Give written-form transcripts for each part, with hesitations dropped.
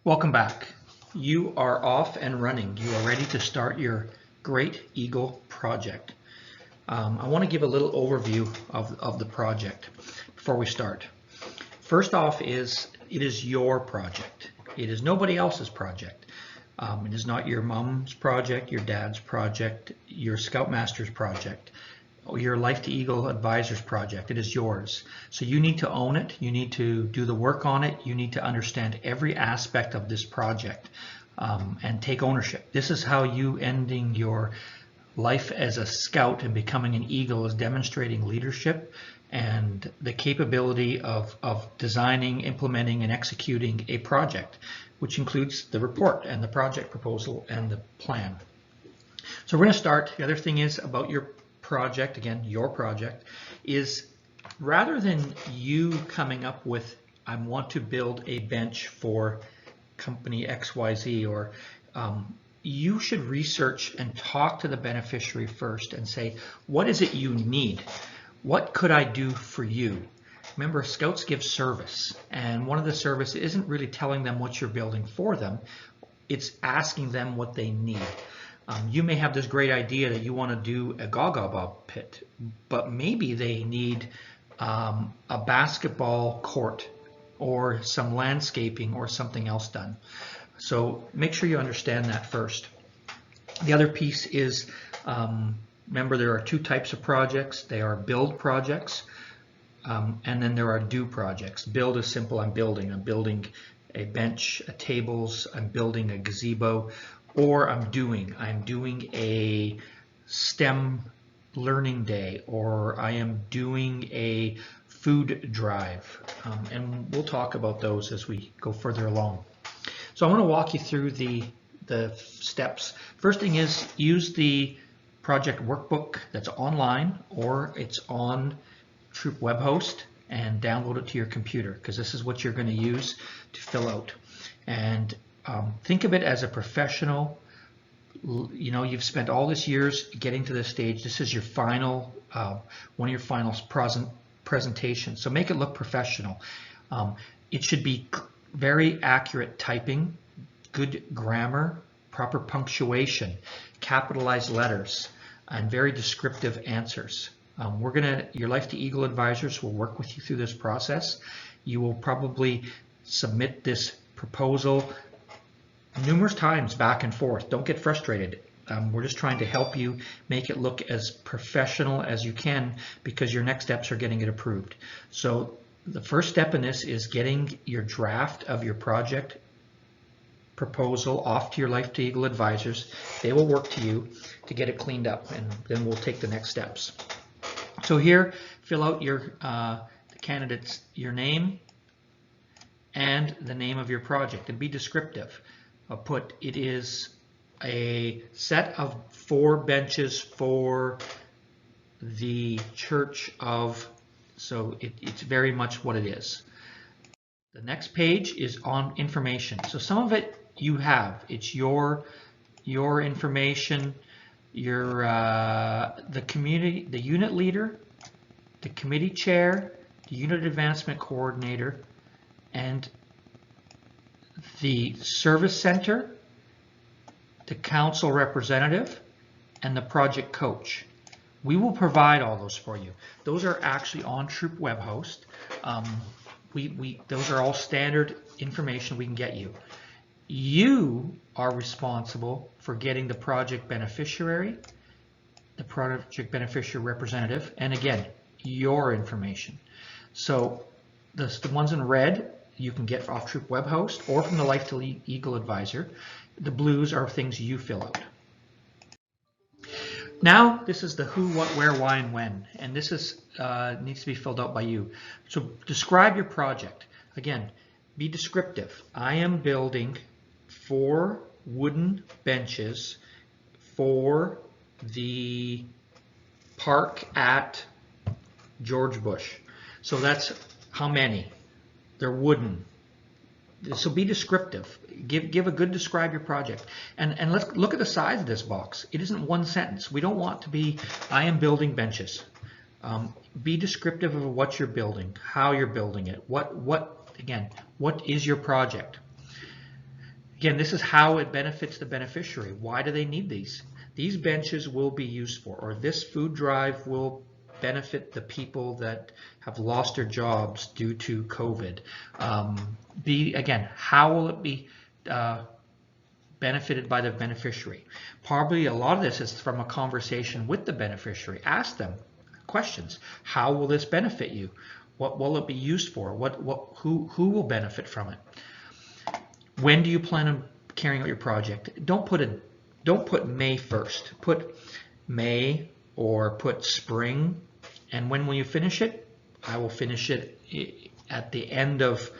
Welcome back. You are off and running. You are ready to start your Great Eagle project. I want to give a little overview of the project before we start. First off it is your project. It is nobody else's project. It is not your mom's project, your dad's project, your Scoutmaster's project, your Life to Eagle Advisors project. It is yours. So you need to own it. You need to do the work on it. You need to understand every aspect of this project and take ownership. This is how you ending your life as a scout and becoming an eagle is demonstrating leadership and the capability of designing, implementing, and executing a project, which includes the report and the project proposal and the plan. So we're going to start. The other thing is about your project, again, your project, is rather than you coming up with, I want to build a bench for company XYZ, or you should research and talk to the beneficiary first and say, what is it you need? What could I do for you? Remember, Scouts give service, and one of the service isn't really telling them what you're building for them, it's asking them what they need. You may have this great idea that you want to do a Gaga Bob pit, but maybe they need a basketball court or some landscaping or something else done. So make sure you understand that first. The other piece is, remember, there are two types of projects. They are build projects, and then there are do projects. Build is simple. I'm building a bench, a tables, I'm building a gazebo, or I'm doing a STEM learning day, or I am doing a food drive, and we'll talk about those as we go further along. So I want to walk you through the steps. First thing is, use the project workbook that's online, or it's on Troop web host, and download it to your computer, because this is what you're going to use to fill out. And think of it as a professional. You know, you've spent all this years getting to this stage. This is your final, one of your final presentations. So make it look professional. It should be very accurate typing, good grammar, proper punctuation, capitalized letters, and very descriptive answers. Your Life to Eagle advisors will work with you through this process. You will probably submit this proposal numerous times back and forth. Don't get frustrated. We're just trying to help you make it look as professional as you can, because your next steps are getting it approved. So the first step in this is getting your draft of your project proposal off to your Life to Eagle advisors. They will work to you to get it cleaned up, and then we'll take the next steps. So here, fill out your the candidate's your name and the name of your project, and be descriptive. Put it is a set of 4 benches for the church of, so it's very much what it is. The next page is on information. So some of it you have. It's your information, your the community, the unit leader, the committee chair, the unit advancement coordinator, and the service center, the council representative, and the project coach. We will provide all those for you. Those are actually on Troop web host. Those are all standard information we can get you. You are responsible for getting the project beneficiary, the project beneficiary representative, and again, your information. So the ones in red you can get off Troop web host or from the Life to Eagle advisor. The blues are things you fill out. Now this is the who, what, where, why, and when, and this is needs to be filled out by you. So describe your project. Again, be descriptive. I am building 4 wooden benches for the park at George Bush. So that's how many. They're wooden. So be descriptive. Give a good describe your project. And let's look at the size of this box. It isn't one sentence. We don't want to be, I am building benches. Be descriptive of what you're building, how you're building it, what is your project. Again, this is how it benefits the beneficiary. Why do they need these? These benches will be used for, or this food drive will benefit the people that have lost their jobs due to COVID. Again, how will it be benefited by the beneficiary? Probably a lot of this is from a conversation with the beneficiary. Ask them questions. How will this benefit you? What will it be used for? Who will benefit from it? When do you plan on carrying out your project? Don't put May 1st. Put May or put spring. And when will you finish it? I will finish it at the end of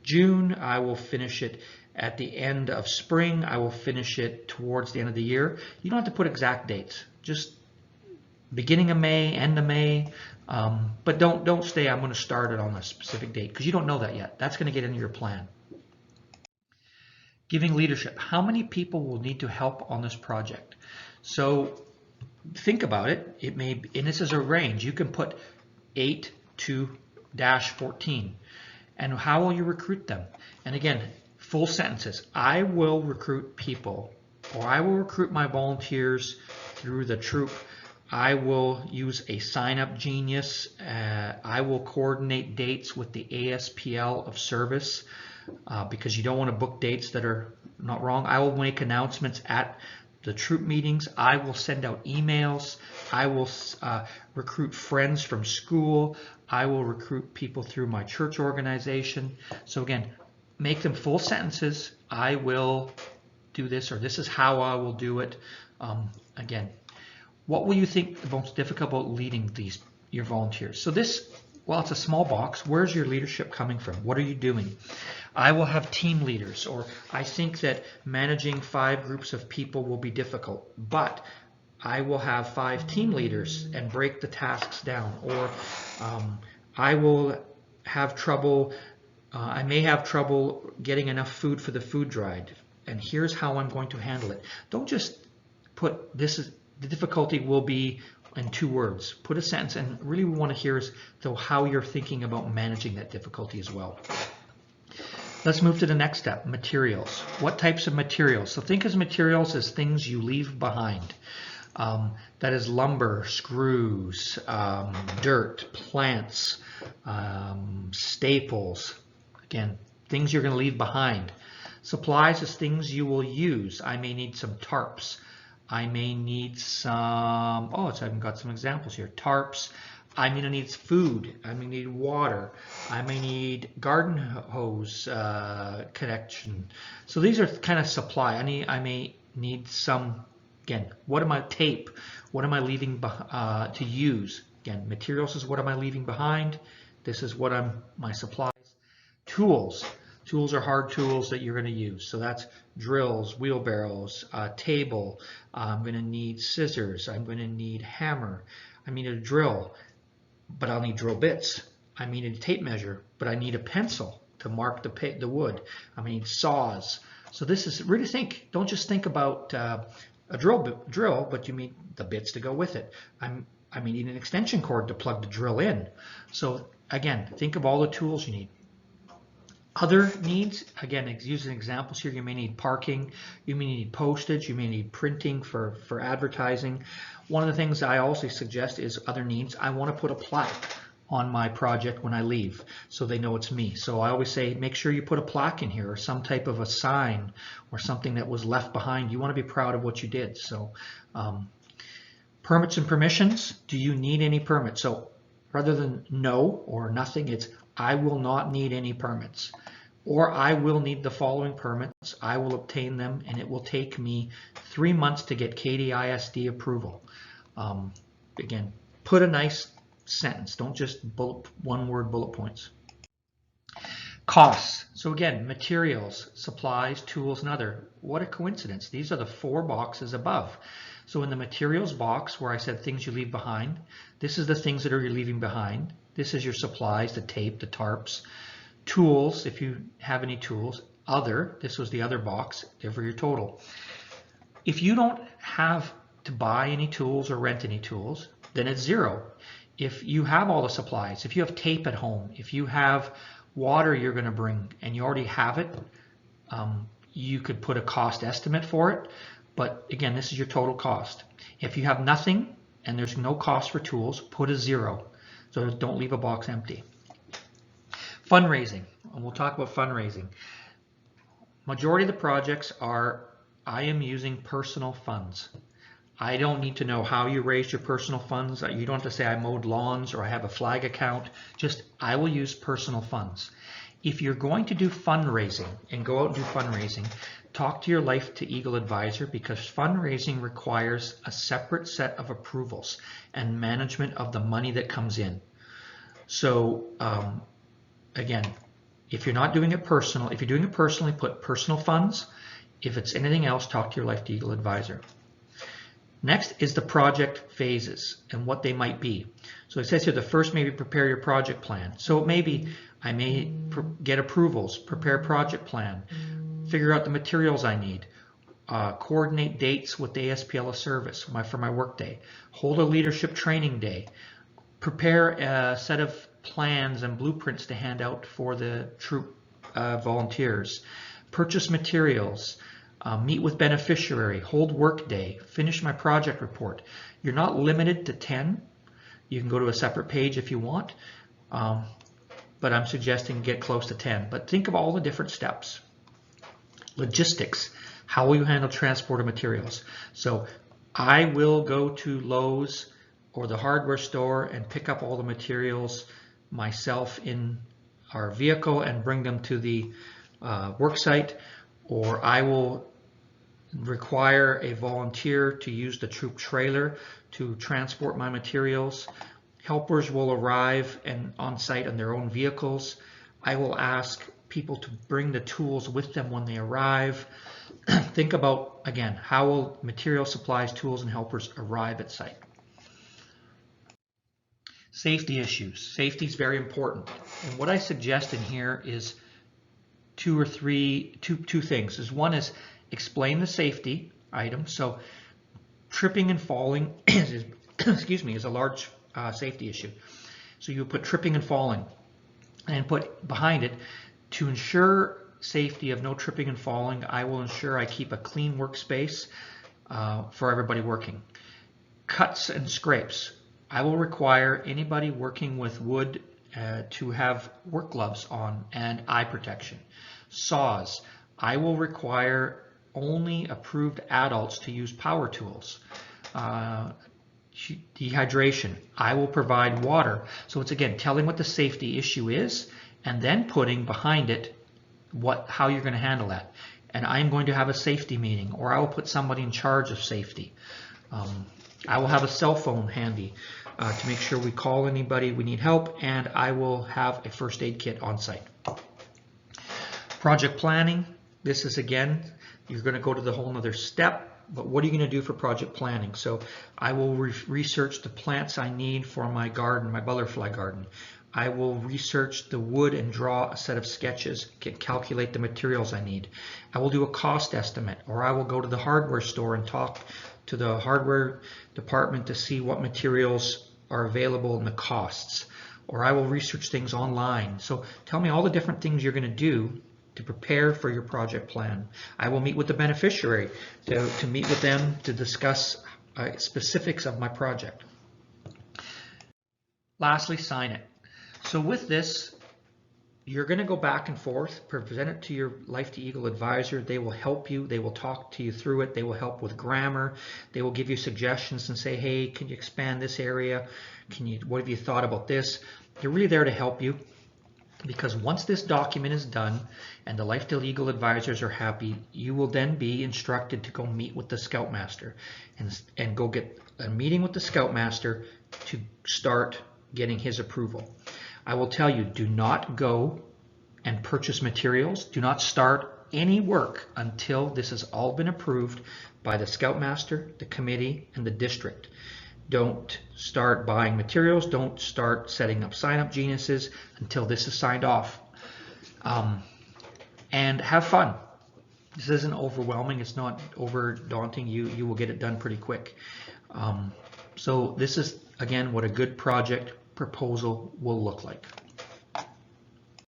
June. I will finish it at the end of spring. I will finish it towards the end of the year. You don't have to put exact dates. Just beginning of May, end of May. But don't say I'm going to start it on a specific date, because you don't know that yet. That's going to get into your plan. Giving leadership. How many people will need to help on this project? So think about it. It may, and this is a range. You can put 8 to -14. And how will you recruit them? And again, full sentences. I will recruit people, or I will recruit my volunteers through the troop. I will use a sign-up genius. I will coordinate dates with the ASPL of service. Because you don't want to book dates that are not wrong. I will make announcements at the troop meetings. I will send out emails. I will recruit friends from school. I will recruit people through my church organization. So again, make them full sentences. I will do this, or this is how I will do it. Again, what will you think the most difficult about leading your volunteers? So this, well, it's a small box. Where's your leadership coming from? What are you doing? I will have team leaders, or I think that managing 5 groups of people will be difficult, but I will have 5 team leaders and break the tasks down. Or I will have trouble, I may have trouble getting enough food for the food drive, and here's how I'm going to handle it. Don't just put this is the difficulty will be in 2 words. Put a sentence, and really we want to hear is though how you're thinking about managing that difficulty as well. Let's move to the next step, materials. What types of materials? So think of materials as things you leave behind. That is lumber, screws, dirt, plants, staples. Again, things you're going to leave behind. Supplies is things you will use. I may need some tarps. I may need some, so I've got some examples here. Tarps. I may need food. I may need water. I may need garden hose connection. So these are kind of supply. I may need some, again, what am I, tape? What am I leaving to use? Again, materials is what am I leaving behind. This is what my supplies. Tools. Tools are hard tools that you're going to use. So that's drills, wheelbarrows, table. I'm going to need scissors. I'm going to need hammer. I need a drill, but I'll need drill bits. I need a tape measure, but I need a pencil to mark the wood. I need saws. So this is, really think, don't just think about a drill, but you need the bits to go with it. I may need an extension cord to plug the drill in. So again, think of all the tools you need. Other needs, again, using examples here, you may need parking, you may need postage, you may need printing for advertising. One of the things I also suggest is other needs. I want to put a plaque on my project when I leave so they know it's me. So I always say make sure you put a plaque in here, or some type of a sign or something that was left behind. You want to be proud of what you did. So permits and permissions, do you need any permits? So rather than no or nothing, it's I will not need any permits, or I will need the following permits. I will obtain them, and it will take me 3 months to get KDISD approval. Again, put a nice sentence. Don't just one-word bullet points. Costs. So again, materials, supplies, tools, and other. What a coincidence. These are the 4 boxes above. So in the materials box where I said things you leave behind, this is the things that you're leaving behind. This is your supplies, the tape, the tarps. Tools, if you have any tools. Other, this was the other box, there for your total. If you don't have to buy any tools or rent any tools, then it's 0. If you have all the supplies, if you have tape at home, if you have water you're going to bring and you already have it, you could put a cost estimate for it, but again, this is your total cost. If you have nothing and there's no cost for tools, put a 0. So don't leave a box empty. Fundraising, and we'll talk about fundraising. Majority of the projects are, I am using personal funds. I don't need to know how you raised your personal funds. You don't have to say I mowed lawns or I have a flag account. Just, I will use personal funds. If you're going to do fundraising and go out and do fundraising, talk to your Life to Eagle advisor, because fundraising requires a separate set of approvals and management of the money that comes in. So again, if you're not doing it personal, if you're doing it personally, put personal funds. If it's anything else, talk to your Life to Eagle advisor. Next is the project phases and what they might be. So it says here, the first maybe prepare your project plan. So maybe I may get approvals, prepare project plan, figure out the materials I need, coordinate dates with the ASPLA service for my work day, hold a leadership training day, prepare a set of plans and blueprints to hand out for the troop volunteers, purchase materials, meet with beneficiary, hold work day, finish my project report. You're not limited to 10. You can go to a separate page if you want, but I'm suggesting get close to 10. But think of all the different steps. Logistics, how will you handle transport of materials? So I will go to Lowe's or the hardware store and pick up all the materials myself in our vehicle and bring them to the work site, or I will require a volunteer to use the troop trailer to transport my materials. Helpers will arrive and on site on their own vehicles. I will ask people to bring the tools with them when they arrive. Think about, again, how will material, supplies, tools, and helpers arrive at site. Safety issues. Safety is very important. And what I suggest in here is two things. One is explain the safety item. So tripping and falling is excuse me, is a large safety issue. So you put tripping and falling and put behind it, to ensure safety of no tripping and falling, I will ensure I keep a clean workspace for everybody working. Cuts and scrapes. I will require anybody working with wood to have work gloves on and eye protection. Saws. I will require only approved adults to use power tools. Dehydration. I will provide water. So it's again telling what the safety issue is and then putting behind it how you're going to handle that. And I'm going to have a safety meeting, or I will put somebody in charge of safety. I will have a cell phone handy to make sure we call anybody we need help, and I will have a first aid kit on site. Project planning. This is, again, you're going to go to the whole nother step, but what are you going to do for project planning? So I will research the plants I need for my garden, my butterfly garden. I will research the wood and draw a set of sketches, calculate the materials I need. I will do a cost estimate, or I will go to the hardware store and talk to the hardware department to see what materials are available and the costs. Or I will research things online. So tell me all the different things you're going to do to prepare for your project plan. I will meet with the beneficiary to meet with them to discuss specifics of my project. Lastly, sign it. So with this, you're going to go back and forth, present it to your Life to Eagle advisor. They will help you. They will talk to you through it. They will help with grammar. They will give you suggestions and say, hey, can you expand this area? What have you thought about this? They're really there to help you, because once this document is done and the Life to Eagle advisors are happy, you will then be instructed to go meet with the Scoutmaster and go get a meeting with the Scoutmaster to start getting his approval. I will tell you, do not go and purchase materials. Do not start any work until this has all been approved by the Scoutmaster, the committee, and the district. Don't start buying materials. Don't start setting up sign-up genuses until this is signed off. And have fun. This isn't overwhelming. It's not over daunting. You will get it done pretty quick. So this is, again, what a good project proposal will look like.